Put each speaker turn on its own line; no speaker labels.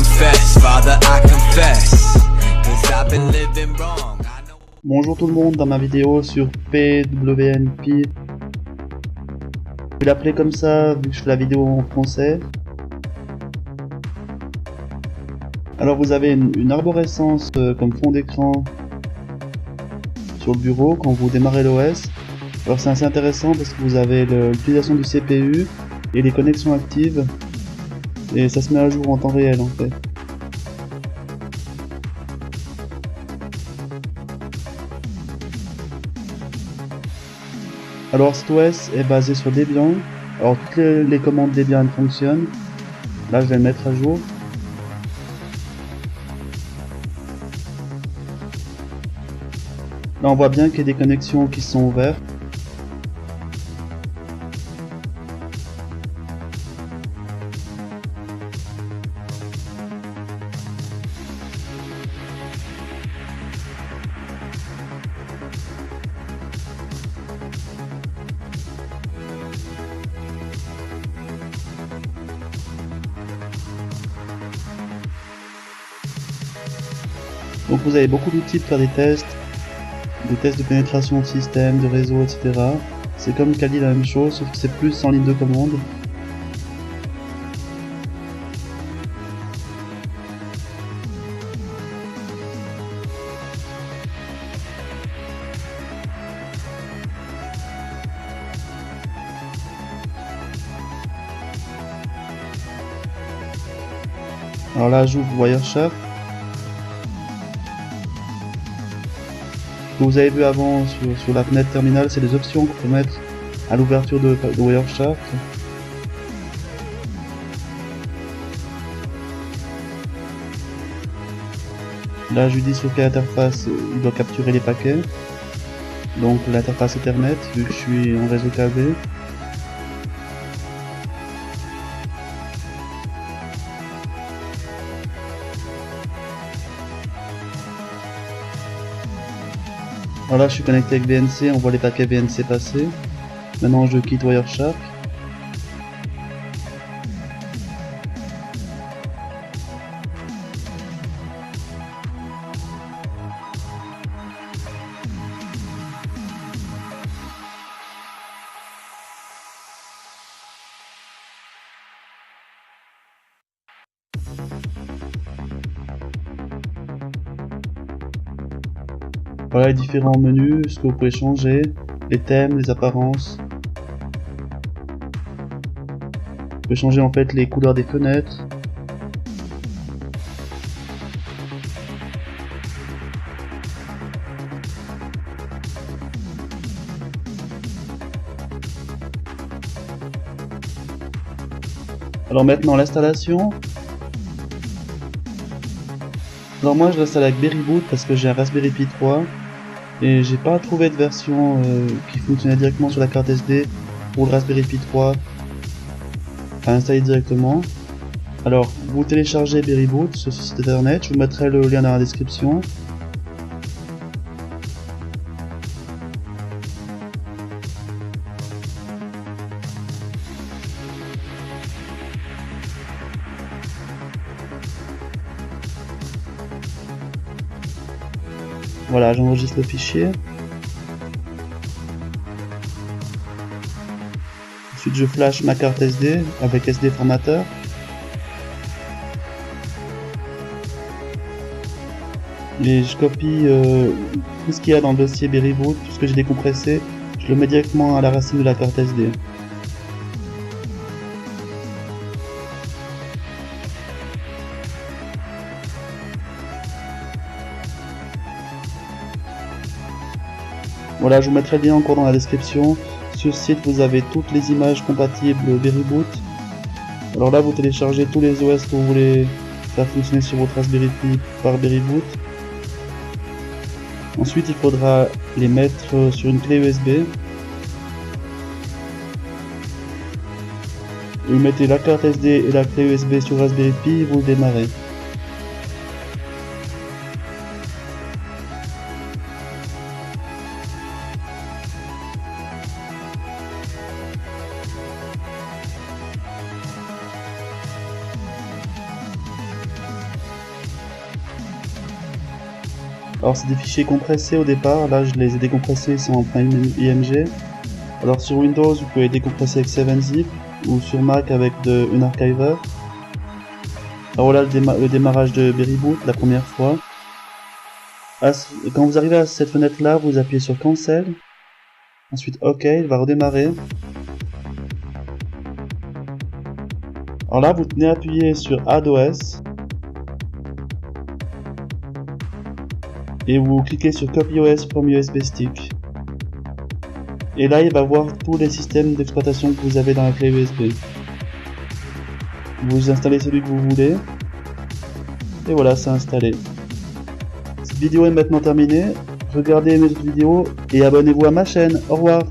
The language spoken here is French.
confess, Father, I confess, 'cause I've been living wrong.
Bonjour tout le monde, dans ma vidéo sur PWNP, je vais l'appeler comme ça vu que je fais la vidéo en français. Alors vous avez une arborescence comme fond d'écran sur le bureau quand vous démarrez l'OS. Alors c'est assez intéressant parce que vous avez l'utilisation du CPU et les connexions actives et ça se met à jour en temps réel en fait. Alors cet OS est basé sur Debian. Alors toutes les commandes Debian fonctionnent. Là je vais le mettre à jour. Là on voit bien qu'il y a des connexions qui sont ouvertes. Donc vous avez beaucoup d'outils pour faire des tests de pénétration de système, de réseau, etc. C'est comme Kali la même chose, sauf que c'est plus en ligne de commande. Alors là j'ouvre Wireshark. Ce que vous avez vu avant sur la fenêtre terminale, c'est les options qu'on peut mettre à l'ouverture de Wireshark. Là je lui dis sur quelle interface il doit capturer les paquets. Donc l'interface Ethernet, vu que je suis en réseau câblé. Alors là je suis connecté avec VNC, on voit les paquets VNC passer. Maintenant je quitte Wireshark. Voilà les différents menus, ce que vous pouvez changer, les thèmes, les apparences. Vous pouvez changer en fait les couleurs des fenêtres. Alors maintenant l'installation. Alors moi je l'installe avec Berryboot parce que j'ai un Raspberry Pi 3 et j'ai pas trouvé de version qui fonctionnait directement sur la carte SD pour le Raspberry Pi 3 à installer directement. Alors vous téléchargez Berryboot sur ce site internet, je vous mettrai le lien dans la description. Voilà, j'enregistre le fichier. Ensuite, je flash ma carte SD avec SD formateur. Et je copie tout ce qu'il y a dans le dossier Berryboot, tout ce que j'ai décompressé, je le mets directement à la racine de la carte SD. Voilà, je vous mettrai le lien encore dans la description. Sur ce site, vous avez toutes les images compatibles Berryboot. Alors là, vous téléchargez tous les OS que vous voulez faire fonctionner sur votre Raspberry Pi par Berryboot. Ensuite, il faudra les mettre sur une clé USB. Vous mettez la carte SD et la clé USB sur Raspberry Pi et vous le démarrez. Alors c'est des fichiers compressés au départ, là je les ai décompressés, ils sont en point IMG. Alors sur Windows vous pouvez décompresser avec 7-zip ou sur Mac avec Unarchiver. Alors voilà le démarrage de Berryboot la première fois. Quand vous arrivez à cette fenêtre là, vous appuyez sur Cancel. Ensuite OK, il va redémarrer. Alors là vous tenez appuyé sur Add OS. Et vous cliquez sur Copy OS from USB Stick. Et là il va voir tous les systèmes d'exploitation que vous avez dans la clé USB. Vous installez celui que vous voulez. Et voilà, c'est installé. Cette vidéo est maintenant terminée. Regardez mes autres vidéos et abonnez-vous à ma chaîne. Au revoir.